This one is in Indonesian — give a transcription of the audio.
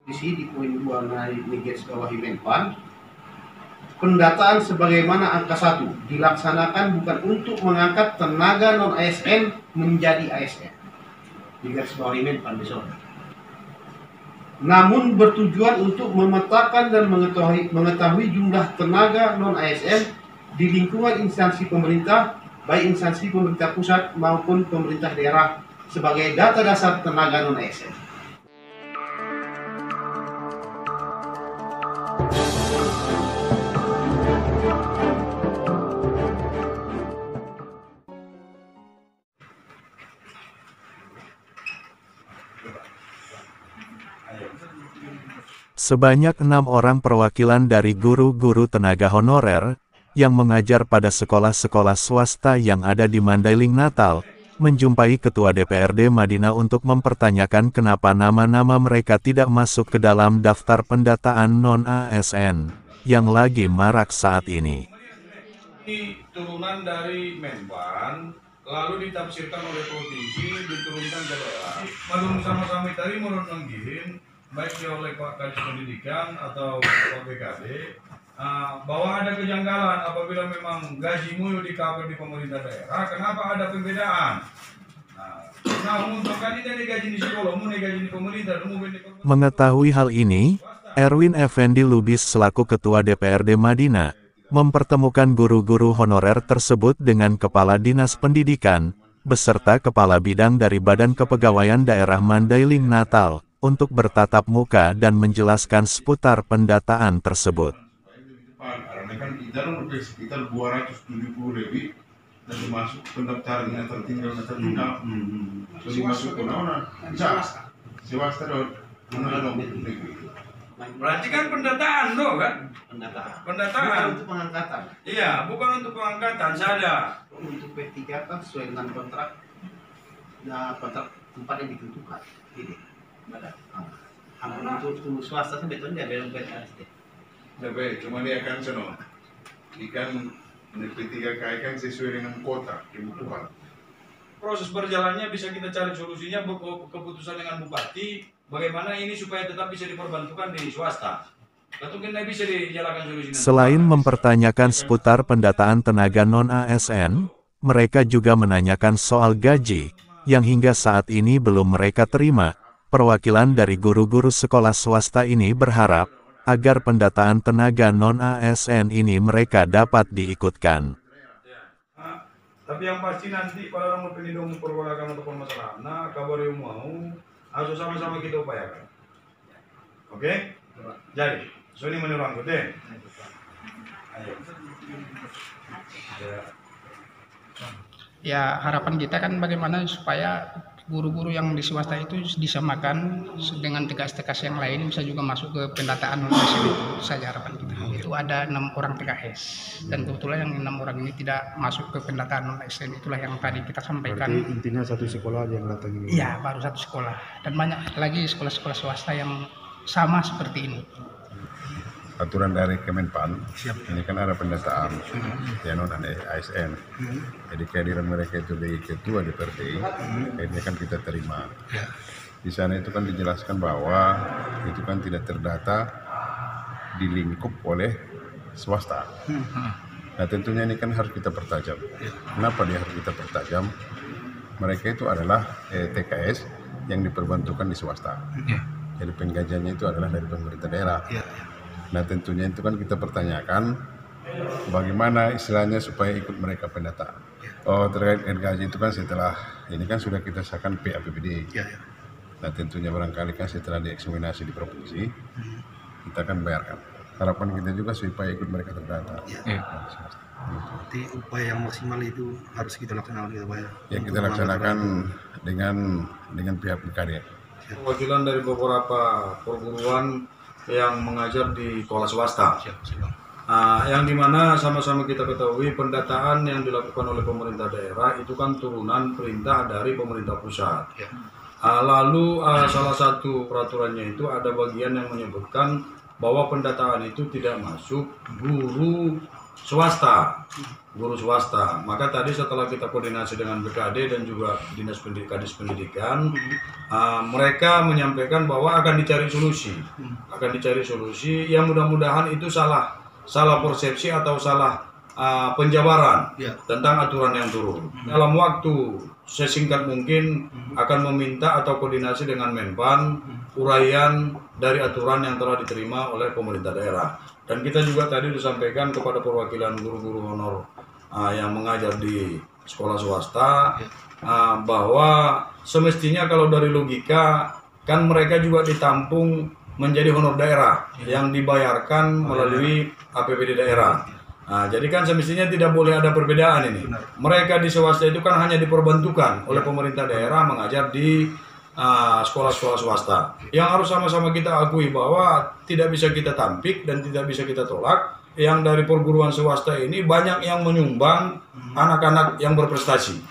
Di poin 2 garis bawahi Menpan, pendataan sebagaimana angka 1 dilaksanakan bukan untuk mengangkat tenaga non-ASN menjadi ASN. Di garis bawahi Menpan besok. Namun bertujuan untuk memetakan dan mengetahui jumlah tenaga non-ASN di lingkungan instansi pemerintah, baik instansi pemerintah pusat maupun pemerintah daerah sebagai data dasar tenaga non-ASN. Sebanyak 6 orang perwakilan dari guru-guru tenaga honorer, yang mengajar pada sekolah-sekolah swasta yang ada di Mandailing Natal, menjumpai Ketua DPRD Madinah untuk mempertanyakan kenapa nama-nama mereka tidak masuk ke dalam daftar pendataan non-ASN, yang lagi marak saat ini. Ini turunan dari Menpan, lalu ditafsirkan oleh provinsi, diturunkan ke daerah. Menurut sama-sama tadi menurut Manggirin, baik oleh Pak Kadis Pendidikan atau Pak BKD, bahwa ada kejanggalan apabila memang gajimu di cover di pemerintah daerah, kenapa ada pembedaan? Nah, untuk kan ini gaji di sekolah, mau gaji di pemerintah, Mengetahui hal ini, Erwin Effendi Lubis selaku Ketua DPRD Madinah, mempertemukan guru-guru honorer tersebut dengan Kepala Dinas Pendidikan, beserta Kepala Bidang dari Badan Kepegawaian Daerah Mandailing Natal, untuk bertatap muka dan menjelaskan seputar pendataan tersebut. Karena kan kita sekitar 270 lebih dan termasuk pendaftaran yang tertinggal. Jadi masuk ke mana? Bisa. Swasta dong. Mana dong? Berarti kan pendataan loh kan? Pendataan. Pendataan. Bukan untuk pengangkatan. Iya, bukan untuk pengangkatan saja. Untuk P3 kan sesuai dengan kontrak, kontrak tempat yang ditentukan. Ini. Untuk swasta sebetulnya belum PTSD. Tapi cuma dia kan seno. Ikan P3K kan sesuai dengan kota kebutuhan. Proses berjalannya bisa kita cari solusinya, keputusan dengan bupati bagaimana ini supaya tetap bisa diperbantukan di swasta. Mungkin bisa dijalankan solusinya. Selain mempertanyakan seputar pendataan tenaga non-ASN, mereka juga menanyakan soal gaji, yang hingga saat ini belum mereka terima. Perwakilan dari guru-guru sekolah swasta ini berharap, agar pendataan tenaga non-ASN ini mereka dapat diikutkan. Tapi yang pasti nanti pada orang penidung perwalakan ataupun masalah, nah kabar yang mau, harus sama-sama kita upayakan. Oke? Jadi, so ini menurut deh. Ayo. Ya harapan kita kan bagaimana supaya guru-guru yang di swasta itu disamakan dengan tugas-tugas yang lain bisa juga masuk ke pendataan non-ASN itu saja harapan kita. Itu ada 6 orang TKS dan kebetulan yang 6 orang ini tidak masuk ke pendataan non-ASN, itulah yang tadi kita sampaikan. Berarti intinya satu sekolah aja yang datang ini? Iya, baru satu sekolah dan banyak lagi sekolah-sekolah swasta yang sama seperti ini. Aturan dari Kemenpan, ini kan ada pendataan ya non ASN. Jadi kehadiran mereka itu dari ketua DPRD, ini kan kita terima. Di sana itu kan dijelaskan bahwa itu kan tidak terdata di lingkup oleh swasta. Nah tentunya ini kan harus kita pertajam. Kenapa dia harus kita pertajam? Mereka itu adalah TKS yang diperbantukan di swasta. Jadi penggajiannya itu adalah dari pemerintah daerah. Nah tentunya itu kan kita pertanyakan bagaimana istilahnya supaya ikut mereka pendataan. Oh terkait gaji itu kan setelah ini kan sudah kita sahkan PAPBD. Nah tentunya barangkali kan setelah dieksaminasi di provinsi kita akan bayarkan. Harapan kita juga supaya ikut mereka terdata. Jadi upaya yang maksimal itu harus kita laksanakan gitu Pak ya? Ya kita laksanakan dengan pihak BKD. Perwakilan dari beberapa perguruan yang mengajar di sekolah swasta, yang dimana sama-sama kita ketahui pendataan yang dilakukan oleh pemerintah daerah itu kan turunan perintah dari pemerintah pusat. Lalu salah satu peraturannya itu ada bagian yang menyebutkan bahwa pendataan itu tidak masuk guru swasta, guru swasta. Maka tadi setelah kita koordinasi dengan BKD dan juga Dinas Pendidikan, mereka menyampaikan bahwa akan dicari solusi, yang mudah-mudahan itu salah persepsi atau salah penjabaran tentang aturan yang turun. Dalam waktu sesingkat mungkin akan meminta atau koordinasi dengan Menpan uraian dari aturan yang telah diterima oleh pemerintah daerah. Dan kita juga tadi disampaikan kepada perwakilan guru-guru honor yang mengajar di sekolah swasta bahwa semestinya kalau dari logika kan mereka juga ditampung menjadi honor daerah yang dibayarkan melalui APBD daerah. Nah, jadi kan semestinya tidak boleh ada perbedaan ini. Mereka di swasta itu kan hanya diperbantukan oleh pemerintah daerah mengajar di sekolah-sekolah swasta. Yang harus sama-sama kita akui bahwa tidak bisa kita tampik dan tidak bisa kita tolak. Yang dari perguruan swasta ini banyak yang menyumbang anak-anak yang berprestasi.